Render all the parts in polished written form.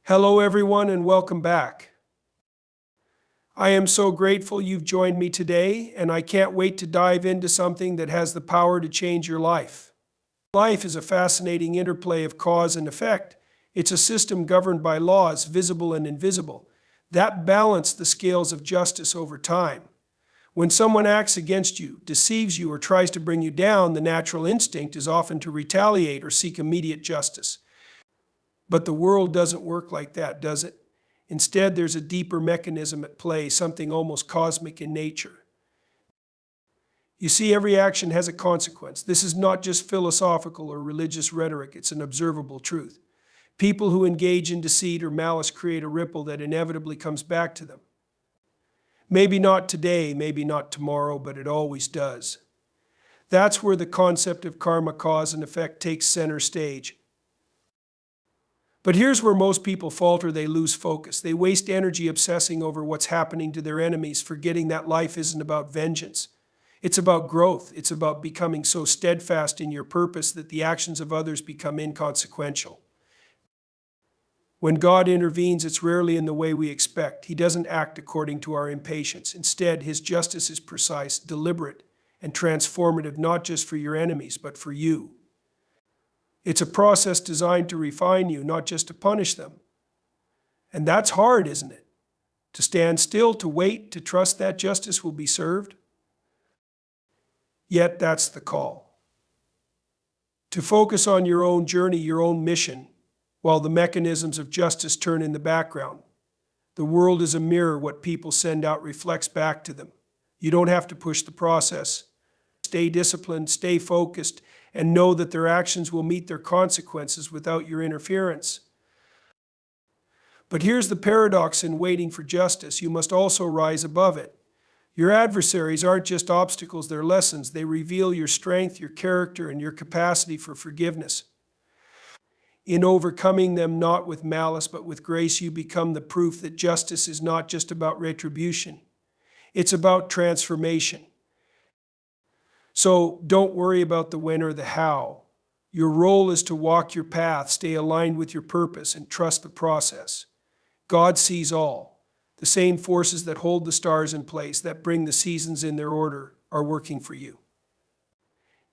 Hello, everyone, and welcome back. I am so grateful you've joined me today, and I can't wait to dive into something that has the power to change your life. Life is a fascinating interplay of cause and effect. It's a system governed by laws, visible and invisible, that balance the scales of justice over time. When someone acts against you, deceives you, or tries to bring you down, the natural instinct is often to retaliate or seek immediate justice. But the world doesn't work like that, does it? Instead, there's a deeper mechanism at play, something almost cosmic in nature. You see, every action has a consequence. This is not just philosophical or religious rhetoric, it's an observable truth. People who engage in deceit or malice create a ripple that inevitably comes back to them. Maybe not today, maybe not tomorrow, but it always does. That's where the concept of karma, cause and effect takes center stage. But here's where most people falter. They lose focus. They waste energy obsessing over what's happening to their enemies, forgetting that life isn't about vengeance. It's about growth. It's about becoming so steadfast in your purpose that the actions of others become inconsequential. When God intervenes, it's rarely in the way we expect. He doesn't act according to our impatience. Instead, His justice is precise, deliberate, and transformative, not just for your enemies, but for you. It's a process designed to refine you, not just to punish them. And that's hard, isn't it? To stand still, to wait, to trust that justice will be served. Yet that's the call. To focus on your own journey, your own mission, while the mechanisms of justice turn in the background. The world is a mirror. What people send out reflects back to them. You don't have to push the process. Stay disciplined, stay focused, and know that their actions will meet their consequences without your interference. But here's the paradox in waiting for justice. You must also rise above it. Your adversaries aren't just obstacles, they're lessons. They reveal your strength, your character, and your capacity for forgiveness. In overcoming them, not with malice, but with grace, you become the proof that justice is not just about retribution. It's about transformation. So don't worry about the when or the how. Your role is to walk your path, stay aligned with your purpose, and trust the process. God sees all. The same forces that hold the stars in place, that bring the seasons in their order, are working for you.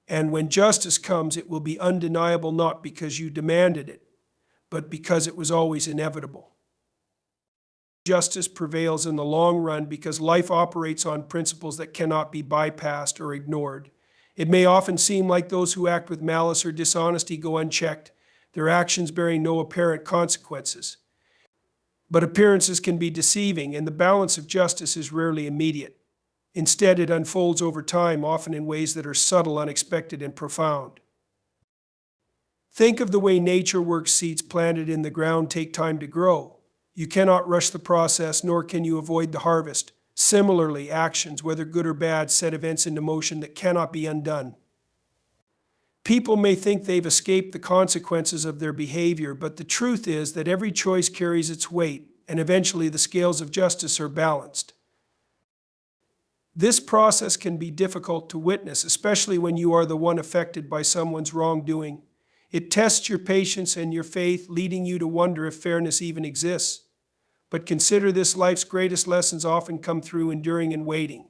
And when justice comes, it will be undeniable, not because you demanded it, but because it was always inevitable. Justice prevails in the long run because life operates on principles that cannot be bypassed or ignored. It may often seem like those who act with malice or dishonesty go unchecked, their actions bearing no apparent consequences. But appearances can be deceiving, and the balance of justice is rarely immediate. Instead, it unfolds over time, often in ways that are subtle, unexpected, and profound. Think of the way nature works. Seeds planted in the ground take time to grow. You cannot rush the process, nor can you avoid the harvest. Similarly, actions, whether good or bad, set events into motion that cannot be undone. People may think they've escaped the consequences of their behavior, but the truth is that every choice carries its weight, and eventually the scales of justice are balanced. This process can be difficult to witness, especially when you are the one affected by someone's wrongdoing. It tests your patience and your faith, leading you to wonder if fairness even exists. But consider this: life's greatest lessons often come through enduring and waiting.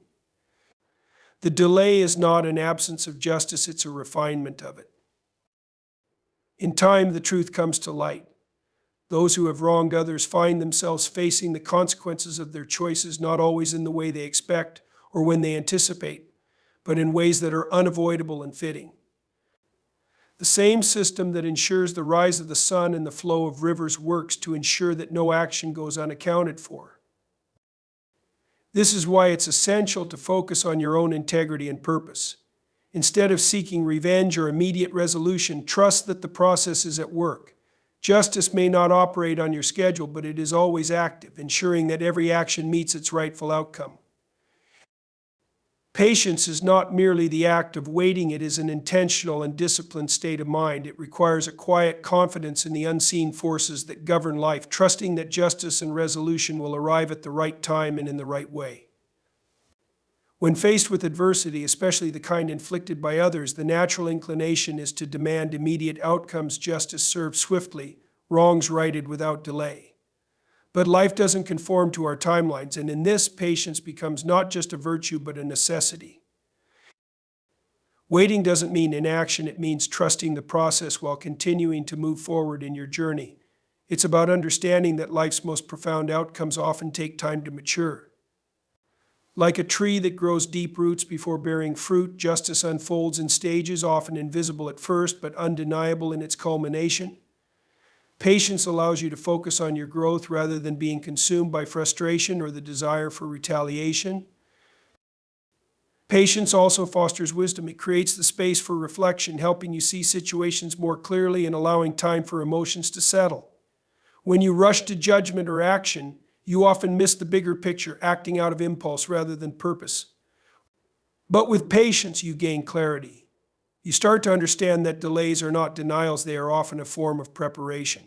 The delay is not an absence of justice, it's a refinement of it. In time, the truth comes to light. Those who have wronged others find themselves facing the consequences of their choices, not always in the way they expect or when they anticipate, but in ways that are unavoidable and fitting. The same system that ensures the rise of the sun and the flow of rivers works to ensure that no action goes unaccounted for. This is why it's essential to focus on your own integrity and purpose. Instead of seeking revenge or immediate resolution, trust that the process is at work. Justice may not operate on your schedule, but it is always active, ensuring that every action meets its rightful outcome. Patience is not merely the act of waiting, it is an intentional and disciplined state of mind. It requires a quiet confidence in the unseen forces that govern life, trusting that justice and resolution will arrive at the right time and in the right way. When faced with adversity, especially the kind inflicted by others, the natural inclination is to demand immediate outcomes, justice served swiftly, wrongs righted without delay. But life doesn't conform to our timelines, and in this, patience becomes not just a virtue but a necessity. Waiting doesn't mean inaction, it means trusting the process while continuing to move forward in your journey. It's about understanding that life's most profound outcomes often take time to mature. Like a tree that grows deep roots before bearing fruit, justice unfolds in stages, often invisible at first, but undeniable in its culmination. Patience allows you to focus on your growth rather than being consumed by frustration or the desire for retaliation. Patience also fosters wisdom. It creates the space for reflection, helping you see situations more clearly and allowing time for emotions to settle. When you rush to judgment or action, you often miss the bigger picture, acting out of impulse rather than purpose. But with patience, you gain clarity. You start to understand that delays are not denials, they are often a form of preparation.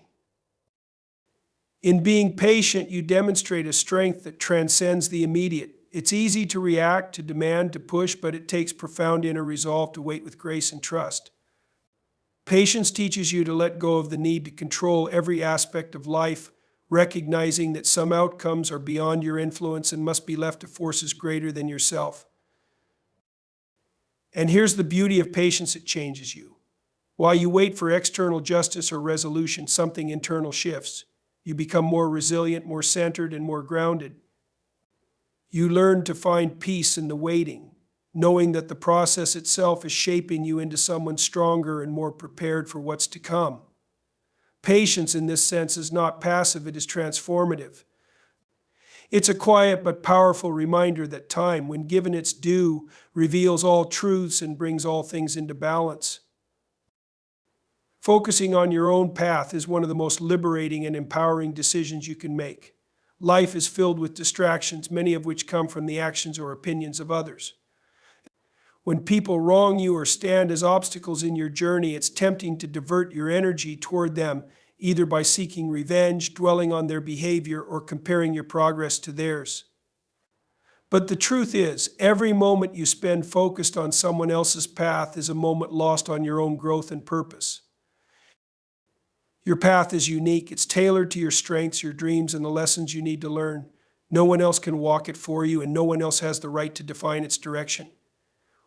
In being patient, you demonstrate a strength that transcends the immediate. It's easy to react, to demand, to push, but it takes profound inner resolve to wait with grace and trust. Patience teaches you to let go of the need to control every aspect of life, recognizing that some outcomes are beyond your influence and must be left to forces greater than yourself. And here's the beauty of patience: it changes you. While you wait for external justice or resolution, something internal shifts. You become more resilient, more centered, and more grounded. You learn to find peace in the waiting, knowing that the process itself is shaping you into someone stronger and more prepared for what's to come. Patience in this sense is not passive, it is transformative. It's a quiet but powerful reminder that time, when given its due, reveals all truths and brings all things into balance. Focusing on your own path is one of the most liberating and empowering decisions you can make. Life is filled with distractions, many of which come from the actions or opinions of others. When people wrong you or stand as obstacles in your journey, it's tempting to divert your energy toward them, either by seeking revenge, dwelling on their behavior, or comparing your progress to theirs. But the truth is, every moment you spend focused on someone else's path is a moment lost on your own growth and purpose. Your path is unique. It's tailored to your strengths, your dreams, and the lessons you need to learn. No one else can walk it for you, and no one else has the right to define its direction.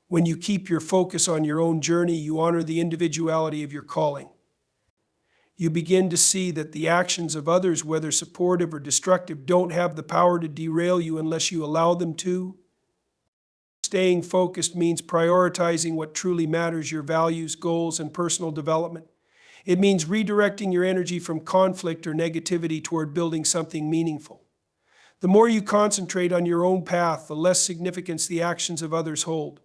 When you keep your focus on your own journey, you honor the individuality of your calling. You begin to see that the actions of others, whether supportive or destructive, don't have the power to derail you unless you allow them to. Staying focused means prioritizing what truly matters: your values, goals, and personal development. It means redirecting your energy from conflict or negativity toward building something meaningful. The more you concentrate on your own path, the less significance the actions of others hold.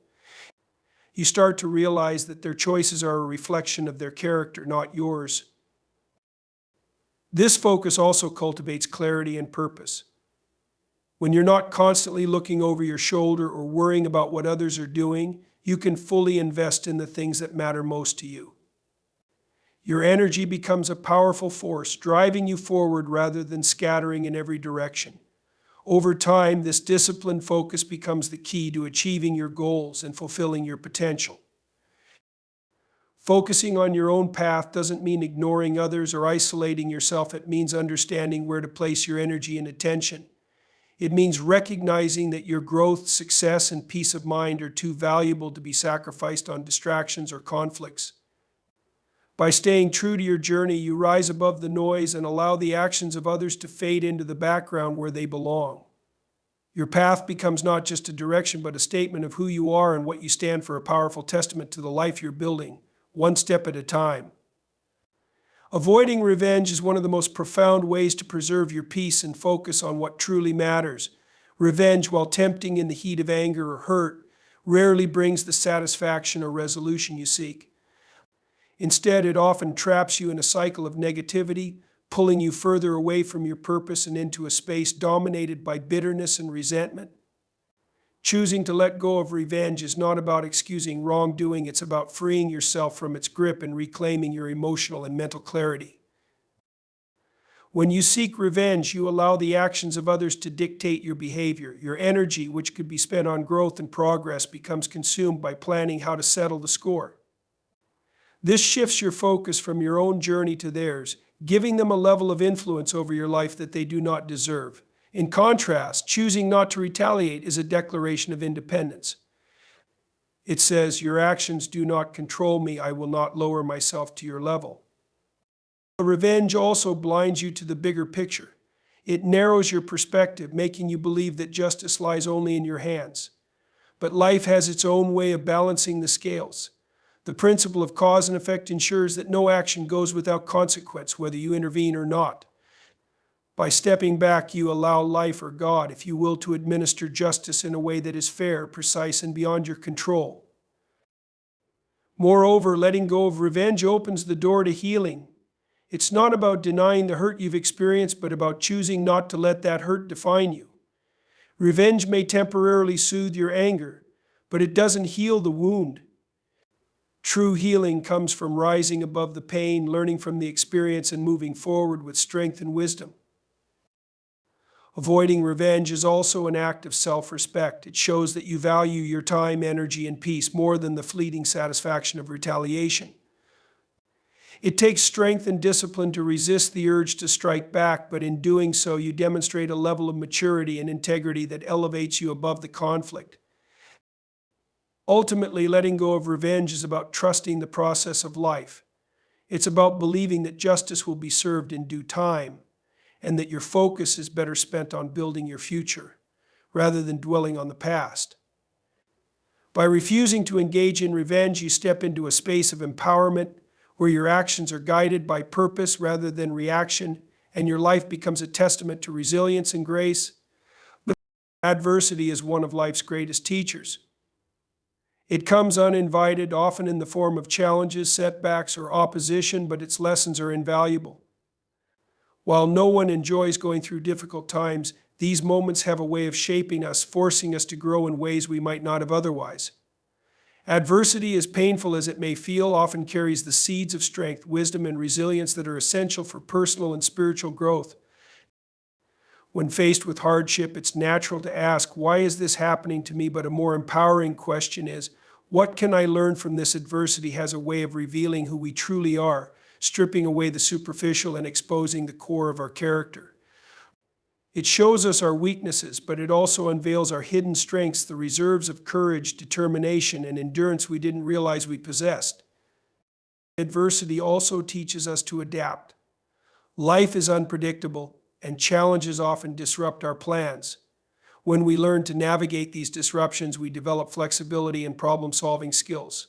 You start to realize that their choices are a reflection of their character, not yours. This focus also cultivates clarity and purpose. When you're not constantly looking over your shoulder or worrying about what others are doing, you can fully invest in the things that matter most to you. Your energy becomes a powerful force, driving you forward rather than scattering in every direction. Over time, this disciplined focus becomes the key to achieving your goals and fulfilling your potential. Focusing on your own path doesn't mean ignoring others or isolating yourself. It means understanding where to place your energy and attention. It means recognizing that your growth, success, and peace of mind are too valuable to be sacrificed on distractions or conflicts. By staying true to your journey, you rise above the noise and allow the actions of others to fade into the background where they belong. Your path becomes not just a direction, but a statement of who you are and what you stand for, a powerful testament to the life you're building, one step at a time. Avoiding revenge is one of the most profound ways to preserve your peace and focus on what truly matters. Revenge, while tempting in the heat of anger or hurt, rarely brings the satisfaction or resolution you seek. Instead, it often traps you in a cycle of negativity, pulling you further away from your purpose and into a space dominated by bitterness and resentment. Choosing to let go of revenge is not about excusing wrongdoing, it's about freeing yourself from its grip and reclaiming your emotional and mental clarity. When you seek revenge, you allow the actions of others to dictate your behavior. Your energy, which could be spent on growth and progress, becomes consumed by planning how to settle the score. This shifts your focus from your own journey to theirs, giving them a level of influence over your life that they do not deserve. In contrast, choosing not to retaliate is a declaration of independence. It says, "Your actions do not control me. I will not lower myself to your level." Revenge also blinds you to the bigger picture. It narrows your perspective, making you believe that justice lies only in your hands. But life has its own way of balancing the scales. The principle of cause and effect ensures that no action goes without consequence, whether you intervene or not. By stepping back, you allow life or God, if you will, to administer justice in a way that is fair, precise, and beyond your control. Moreover, letting go of revenge opens the door to healing. It's not about denying the hurt you've experienced, but about choosing not to let that hurt define you. Revenge may temporarily soothe your anger, but it doesn't heal the wound. True healing comes from rising above the pain, learning from the experience, and moving forward with strength and wisdom. Avoiding revenge is also an act of self-respect. It shows that you value your time, energy, and peace more than the fleeting satisfaction of retaliation. It takes strength and discipline to resist the urge to strike back, but in doing so, you demonstrate a level of maturity and integrity that elevates you above the conflict. Ultimately, letting go of revenge is about trusting the process of life. It's about believing that justice will be served in due time, and that your focus is better spent on building your future, rather than dwelling on the past. By refusing to engage in revenge, you step into a space of empowerment where your actions are guided by purpose rather than reaction, and your life becomes a testament to resilience and grace. But adversity is one of life's greatest teachers. It comes uninvited, often in the form of challenges, setbacks, or opposition, but its lessons are invaluable. While no one enjoys going through difficult times, these moments have a way of shaping us, forcing us to grow in ways we might not have otherwise. Adversity, as painful as it may feel, often carries the seeds of strength, wisdom, and resilience that are essential for personal and spiritual growth. When faced with hardship, it's natural to ask, "Why is this happening to me?" But a more empowering question is, "What can I learn from this adversity?" Has a way of revealing who we truly are, stripping away the superficial and exposing the core of our character. It shows us our weaknesses, but it also unveils our hidden strengths, the reserves of courage, determination, and endurance we didn't realize we possessed. Adversity also teaches us to adapt. Life is unpredictable, and challenges often disrupt our plans. When we learn to navigate these disruptions, we develop flexibility and problem-solving skills.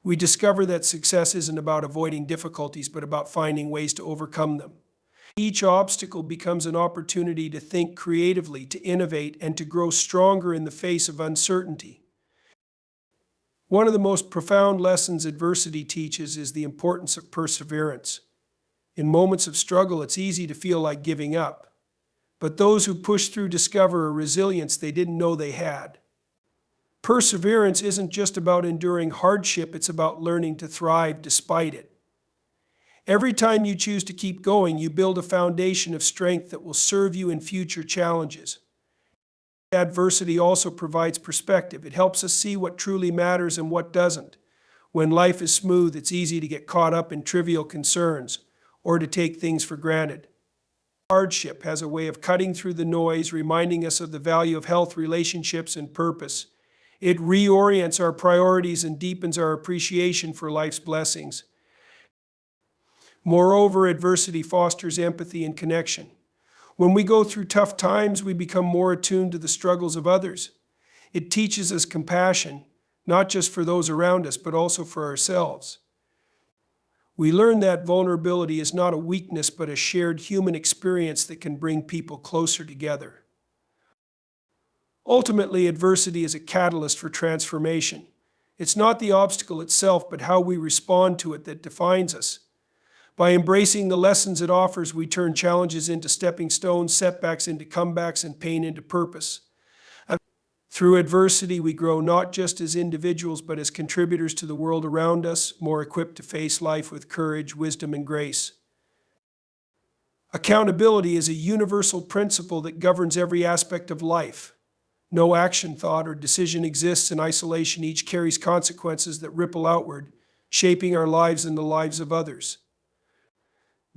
We discover that success isn't about avoiding difficulties, but about finding ways to overcome them. Each obstacle becomes an opportunity to think creatively, to innovate, and to grow stronger in the face of uncertainty. One of the most profound lessons adversity teaches is the importance of perseverance. In moments of struggle, it's easy to feel like giving up. But those who push through discover a resilience they didn't know they had. Perseverance isn't just about enduring hardship, it's about learning to thrive despite it. Every time you choose to keep going, you build a foundation of strength that will serve you in future challenges. Adversity also provides perspective. It helps us see what truly matters and what doesn't. When life is smooth, it's easy to get caught up in trivial concerns or to take things for granted. Hardship has a way of cutting through the noise, reminding us of the value of health, relationships, and purpose. It reorients our priorities and deepens our appreciation for life's blessings. Moreover, adversity fosters empathy and connection. When we go through tough times, we become more attuned to the struggles of others. It teaches us compassion, not just for those around us, but also for ourselves. We learn that vulnerability is not a weakness, but a shared human experience that can bring people closer together. Ultimately, adversity is a catalyst for transformation. It's not the obstacle itself, but how we respond to it that defines us. By embracing the lessons it offers, we turn challenges into stepping stones, setbacks into comebacks, and pain into purpose. Through adversity, we grow not just as individuals, but as contributors to the world around us, more equipped to face life with courage, wisdom, and grace. Accountability is a universal principle that governs every aspect of life. No action, thought, or decision exists in isolation. Each carries consequences that ripple outward, shaping our lives and the lives of others.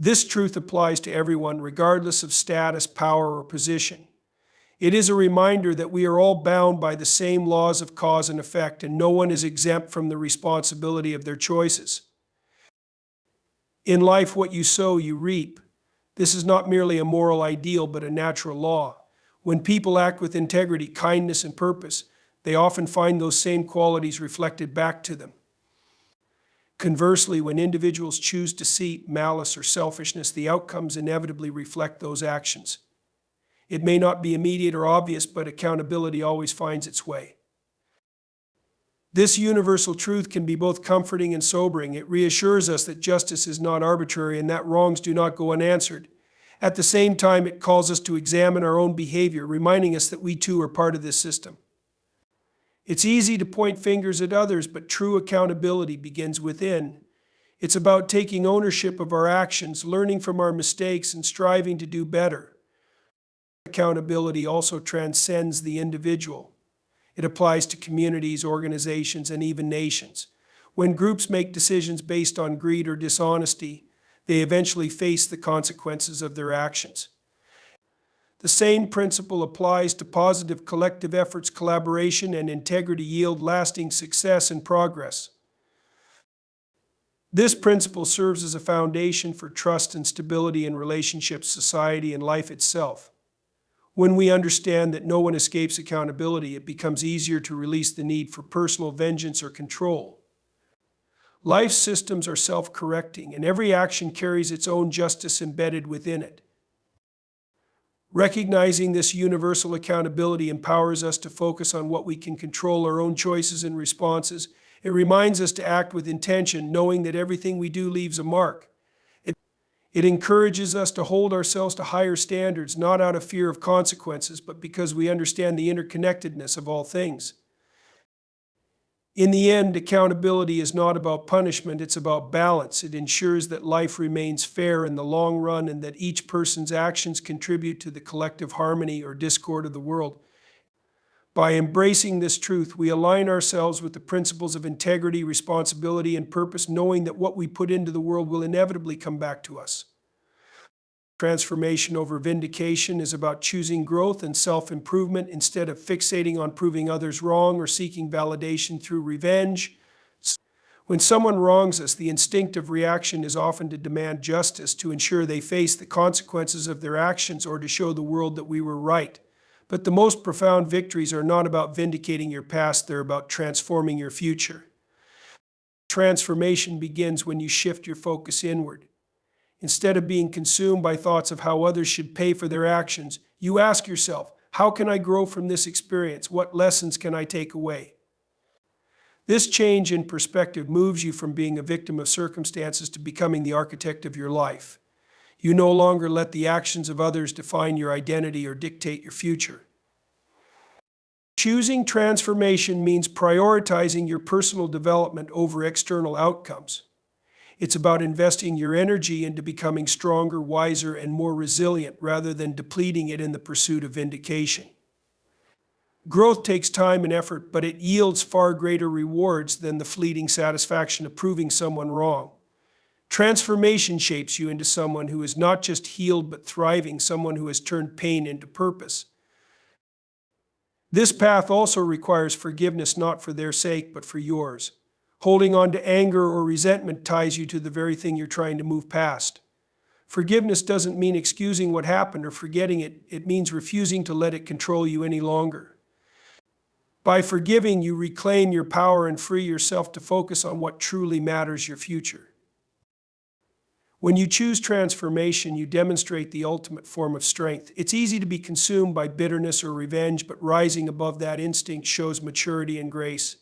This truth applies to everyone, regardless of status, power, or position. It is a reminder that we are all bound by the same laws of cause and effect, and no one is exempt from the responsibility of their choices. In life, what you sow, you reap. This is not merely a moral ideal, but a natural law. When people act with integrity, kindness, and purpose, they often find those same qualities reflected back to them. Conversely, when individuals choose deceit, malice, or selfishness, the outcomes inevitably reflect those actions. It may not be immediate or obvious, but accountability always finds its way. This universal truth can be both comforting and sobering. It reassures us that justice is not arbitrary and that wrongs do not go unanswered. At the same time, it calls us to examine our own behavior, reminding us that we too are part of this system. It's easy to point fingers at others, but true accountability begins within. It's about taking ownership of our actions, learning from our mistakes, and striving to do better. Accountability also transcends the individual. It applies to communities, organizations, and even nations. When groups make decisions based on greed or dishonesty, they eventually face the consequences of their actions. The same principle applies to positive collective efforts. Collaboration and integrity yield lasting success and progress. This principle serves as a foundation for trust and stability in relationships, society, and life itself. When we understand that no one escapes accountability, it becomes easier to release the need for personal vengeance or control. Life systems are self-correcting, and every action carries its own justice embedded within it. Recognizing this universal accountability empowers us to focus on what we can control, our own choices and responses. It reminds us to act with intention, knowing that everything we do leaves a mark. It encourages us to hold ourselves to higher standards, not out of fear of consequences, but because we understand the interconnectedness of all things. In the end, accountability is not about punishment, it's about balance. It ensures that life remains fair in the long run and that each person's actions contribute to the collective harmony or discord of the world. By embracing this truth, we align ourselves with the principles of integrity, responsibility, and purpose, knowing that what we put into the world will inevitably come back to us. Transformation over vindication is about choosing growth and self-improvement instead of fixating on proving others wrong or seeking validation through revenge. When someone wrongs us, the instinctive reaction is often to demand justice, to ensure they face the consequences of their actions, or to show the world that we were right. But the most profound victories are not about vindicating your past, they're about transforming your future. Transformation begins when you shift your focus inward. Instead of being consumed by thoughts of how others should pay for their actions, you ask yourself, how can I grow from this experience? What lessons can I take away? This change in perspective moves you from being a victim of circumstances to becoming the architect of your life. You no longer let the actions of others define your identity or dictate your future. Choosing transformation means prioritizing your personal development over external outcomes. It's about investing your energy into becoming stronger, wiser, and more resilient rather than depleting it in the pursuit of vindication. Growth takes time and effort, but it yields far greater rewards than the fleeting satisfaction of proving someone wrong. Transformation shapes you into someone who is not just healed but thriving, someone who has turned pain into purpose. This path also requires forgiveness, not for their sake, but for yours. Holding on to anger or resentment ties you to the very thing you're trying to move past. Forgiveness doesn't mean excusing what happened or forgetting it. It means refusing to let it control you any longer. By forgiving, you reclaim your power and free yourself to focus on what truly matters, your future. When you choose transformation, you demonstrate the ultimate form of strength. It's easy to be consumed by bitterness or revenge, but rising above that instinct shows maturity and grace.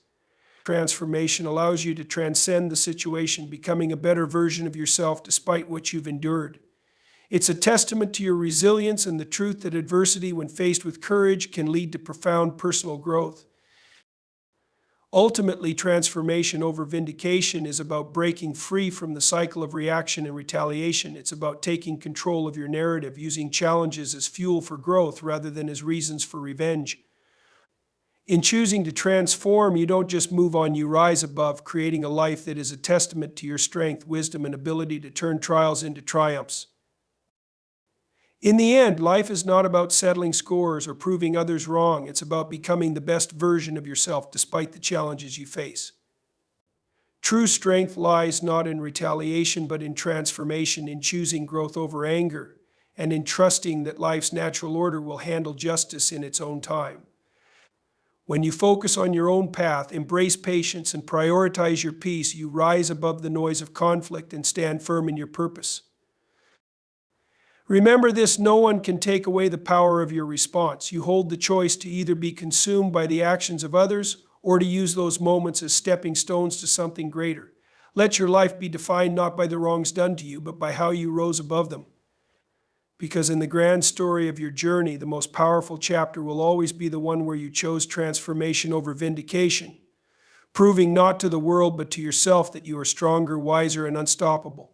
Transformation allows you to transcend the situation, becoming a better version of yourself despite what you've endured. It's a testament to your resilience and the truth that adversity, when faced with courage, can lead to profound personal growth. Ultimately, transformation over vindication is about breaking free from the cycle of reaction and retaliation. It's about taking control of your narrative, using challenges as fuel for growth rather than as reasons for revenge. In choosing to transform, you don't just move on, you rise above, creating a life that is a testament to your strength, wisdom, and ability to turn trials into triumphs. In the end, life is not about settling scores or proving others wrong. It's about becoming the best version of yourself despite the challenges you face. True strength lies not in retaliation, but in transformation, in choosing growth over anger, and in trusting that life's natural order will handle justice in its own time. When you focus on your own path, embrace patience, and prioritize your peace, you rise above the noise of conflict and stand firm in your purpose. Remember this, no one can take away the power of your response. You hold the choice to either be consumed by the actions of others or to use those moments as stepping stones to something greater. Let your life be defined not by the wrongs done to you, but by how you rose above them. Because in the grand story of your journey, the most powerful chapter will always be the one where you chose transformation over vindication, proving not to the world but to yourself that you are stronger, wiser, and unstoppable.